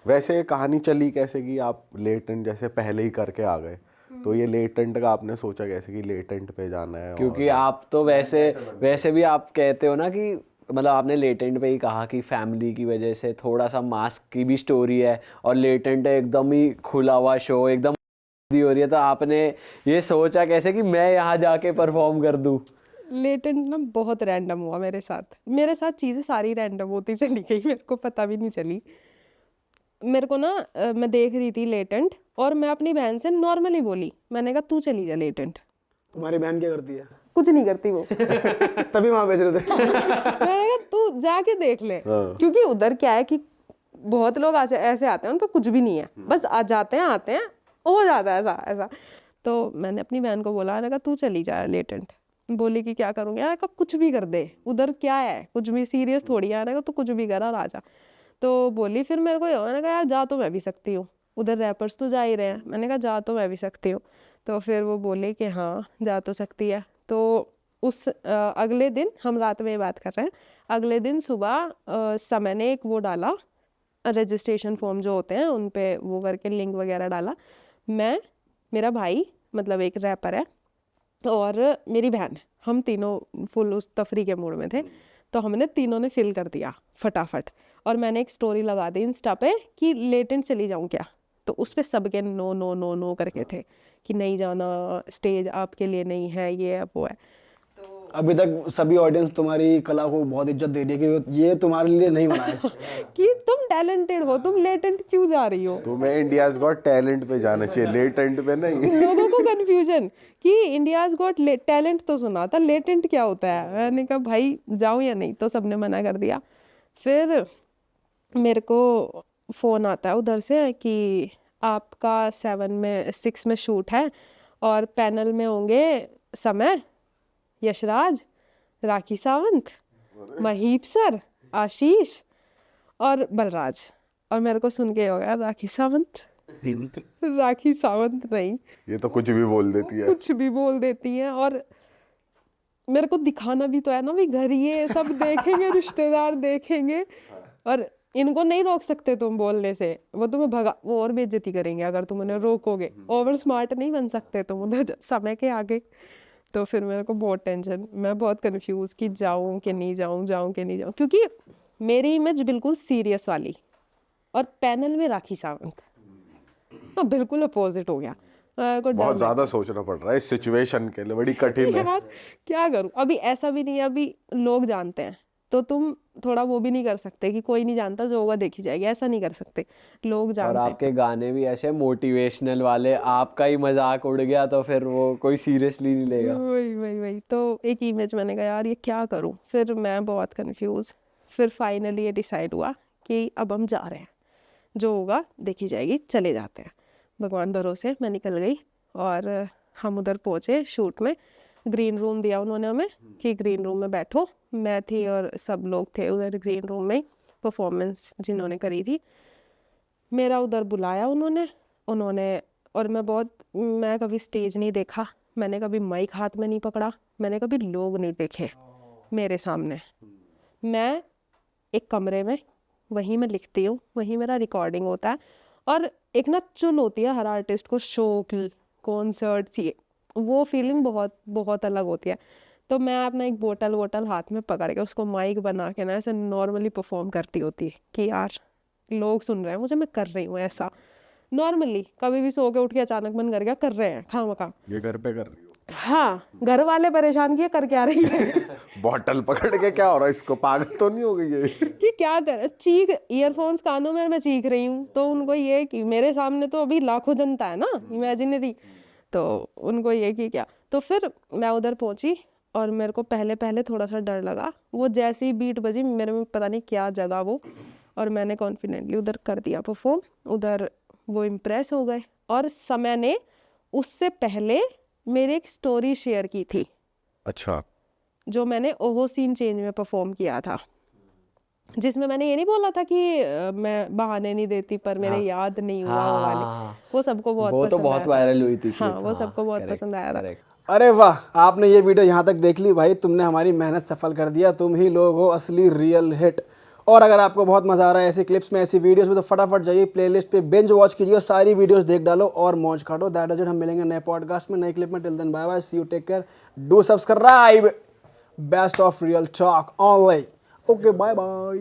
वैसे कहानी चली कैसे कि आप लेटेंट जैसे पहले ही करके आ गए, तो ये लेटेंट का आपने सोचा कैसे कि लेटेंट पे जाना है? क्योंकि आप तो वैसे भी आप कहते हो ना कि मतलब आपने लेटेंट पे ही कहा कि फैमिली की वजह से थोड़ा सा मास्क की भी स्टोरी है, और लेटेंट एकदम ही खुला हुआ शो, एकदम हो रही है, तो आपने ये सोचा कैसे कि मैं यहाँ जाके परफॉर्म कर दूँ? लेटेंट ना बहुत रैंडम हुआ मेरे साथ चीज़ें सारी रैंडम होती चली गई, मेरे को पता भी नहीं चली। मेरे को ना मैं देख रही थी लेटेंट, और मैं अपनी बहन से नॉर्मली बोली, मैंने कहा तू चली जा लेटेंट। तुम्हारी बहन क्या करती है? कुछ नहीं करती वो। तभी वहां भेज रहे थे। मैंने कहा तू जाके देख ले, क्योंकि उधर क्या है कि बहुत लोग ऐसे आते हैं, उन पर कुछ भी नहीं है, बस आ जाते हैं आते हैं, हो जाता है ऐसा ऐसा। तो मैंने अपनी बहन को बोला, मैंने कहा तू चली जा लेटेंट। बोली कि क्या करूँगी? मैंने कहा कुछ भी कर दे, उधर क्या है, कुछ भी सीरियस थोड़ी है। मैंने कहा तू कुछ भी कर, आ जा। तो बोली फिर मेरे को, मैंने कहा यार जा तो मैं भी सकती हूँ, उधर रैपर्स तो जा ही रहे हैं। मैंने कहा जा तो मैं भी सकती हूँ। तो फिर वो बोले कि हाँ जा तो सकती है। तो उस अगले दिन, हम रात में बात कर रहे हैं, अगले दिन सुबह समय ने एक वो डाला, रजिस्ट्रेशन फॉर्म जो होते हैं उन पे वो करके लिंक वगैरह डाला। मैं, मेरा भाई मतलब एक रैपर है, और मेरी बहन, हम तीनों फुल उस तफरी के मूड में थे। तो हमने तीनों ने फिल कर दिया फटाफट, और मैंने एक स्टोरी लगा दी इंस्टा पे कि लेटेंट चली जाऊँ क्या? तो उस पे सबके नो नो नो नो करके थे कि नहीं जाना, स्टेज आपके लिए नहीं है, ये वो है। अभी तक सभी ऑडियंस तुम्हारी कला को बहुत इज्जत दे रही है कि ये तुम्हारे लिए नहीं बना है। कि तुम टैलेंटेड हो, तुम लेटेंट क्यों जा रही हो? तो मैं इंडियाज गॉट टैलेंट पे जाना चाहिए, लेटेंट पे नहीं। लोगों को कंफ्यूजन कि इंडियाज गॉट टैलेंट तो सुना था, लेटेंट क्या होता है? मैंने कहा भाई जाऊं या नहीं, तो सबने मना कर दिया। फिर मेरे को फ़ोन आता है उधर से कि आपका 6 में शूट है, और पैनल में होंगे समय, यशराज, राखी सावंत, महीप सर, आशीष और बलराज। और मेरे को सुन के हो गया राखी सावंत, राखी सावंत नहीं, ये तो कुछ भी बोल देती है। कुछ भी बोल देती हैं। और मेरे को दिखाना भी तो है ना, भी घर ये सब देखेंगे, रिश्तेदार देखेंगे, और इनको नहीं रोक सकते तुम बोलने से, वो तुम्हें वो और बेइज्जती करेंगे अगर तुम उन्हें रोकोगे। ओवर स्मार्ट नहीं बन सकते तुम उधर समय के आगे। तो फिर मेरे को बहुत टेंशन, मैं बहुत कंफ्यूज कि जाऊं कि नहीं जाऊं, जाऊं कि नहीं जाऊं, क्योंकि मेरी इमेज बिल्कुल सीरियस वाली, और पैनल में राखी सावंत, तो बिल्कुल अपोजिट हो गया। बहुत ज्यादा सोचना पड़ रहा है इस सिचुएशन के लिए, बड़ी कठिन है। यार क्या करूं? अभी ऐसा भी नहीं है, अभी लोग जानते हैं, तो तुम थोड़ा वो भी नहीं कर सकते कि कोई नहीं जानता, जो होगा देखी जाएगी, ऐसा नहीं कर सकते, लोग और जानते हैं। आपके गाने भी ऐसे मोटिवेशनल वाले, आपका ही मजाक उड़ गया तो फिर वो कोई सीरियसली नहीं लेगा। वही तो एक इमेज, मैंने कहा यार ये क्या करूं? फिर मैं बहुत कंफ्यूज। फिर फाइनली ये डिसाइड हुआ कि अब हम जा रहे हैं, जो होगा देखी जाएगी, चले जाते हैं। भगवान भरोसे मैं निकल गई, और हम उधर पहुँचे शूट में। ग्रीन रूम दिया उन्होंने हमें कि ग्रीन रूम में बैठो, मैं थी और सब लोग थे उधर ग्रीन रूम में, परफॉर्मेंस जिन्होंने करी थी। मेरा उधर बुलाया उन्होंने और मैं कभी स्टेज नहीं देखा, मैंने कभी माइक हाथ में नहीं पकड़ा, मैंने कभी लोग नहीं देखे मेरे सामने। मैं एक कमरे में, वहीं मैं लिखती हूँ, वहीं मेरा रिकॉर्डिंग होता है, और एक ना चुल होती है हर आर्टिस्ट को शो की, कॉन्सर्ट की, वो फीलिंग बहुत बहुत अलग होती है। तो मैं अपना एक बोतल हाथ में पकड़ के उसको माइक बना के ना ऐसे नॉर्मली परफॉर्म करती होती कि यार लोग सुन रहे हैं मुझे, मैं कर रही हूँ ऐसा नॉर्मली। कभी भी सो के उठ के अचानक मन कर गया, कर रहे हैं खामखा। ये घर पे कर रही हो? हाँ, घर वाले परेशान किए, कर क्या रही है? बॉटल पकड़ के क्या हो रहा है, इसको पागल तो नहीं हो गई है? कि क्या कर, चीख, ईयरफोन्स कानों में, मैं चीख रही हूँ। तो उनको ये कि मेरे सामने तो अभी लाखों जनता है ना, इमेजिनरी, तो उनको ये कि क्या। तो फिर मैं उधर पहुंची, और मेरे को पहले थोड़ा सा डर लगा। वो जैसी बीट बजी मेरे में पता नहीं क्या जगह वो, और मैंने कॉन्फिडेंटली उधर कर दिया परफॉर्म। उधर वो इम्प्रेस हो गए, और समय ने उससे पहले मेरी एक स्टोरी शेयर की थी। अच्छा। जो मैंने ओहो सीन चेंज में परफॉर्म किया था, जिसमें मैंने ये नहीं बोला था कि मैं बहाने नहीं देती, पर मेरे याद नहीं हुआ वो वाली। वो सबको बहुत वो तो पसंद बहुत आया था। वायरल हुई थी। हाँ, वो सबको बहुत पसंद आया था। अरे वाह, आपने ये वीडियो यहाँ तक देख ली भाई, तुमने हमारी मेहनत सफल कर दिया। तुम ही लोग हो असली रियल हिट। और अगर आपको बहुत मजा आ रहा है ऐसी क्लिप्स में, ऐसी वीडियोस में, तो फटाफट जाइए प्लेलिस्ट पे बिंज वॉच कीजिए और सारी वीडियोस देख डालो और मौज काटो। That is it. हम मिलेंगे नए पॉडकास्ट में, नई क्लिप में। Till then bye bye, see you, take care, do subscribe, best of real talk only. Okay, bye bye.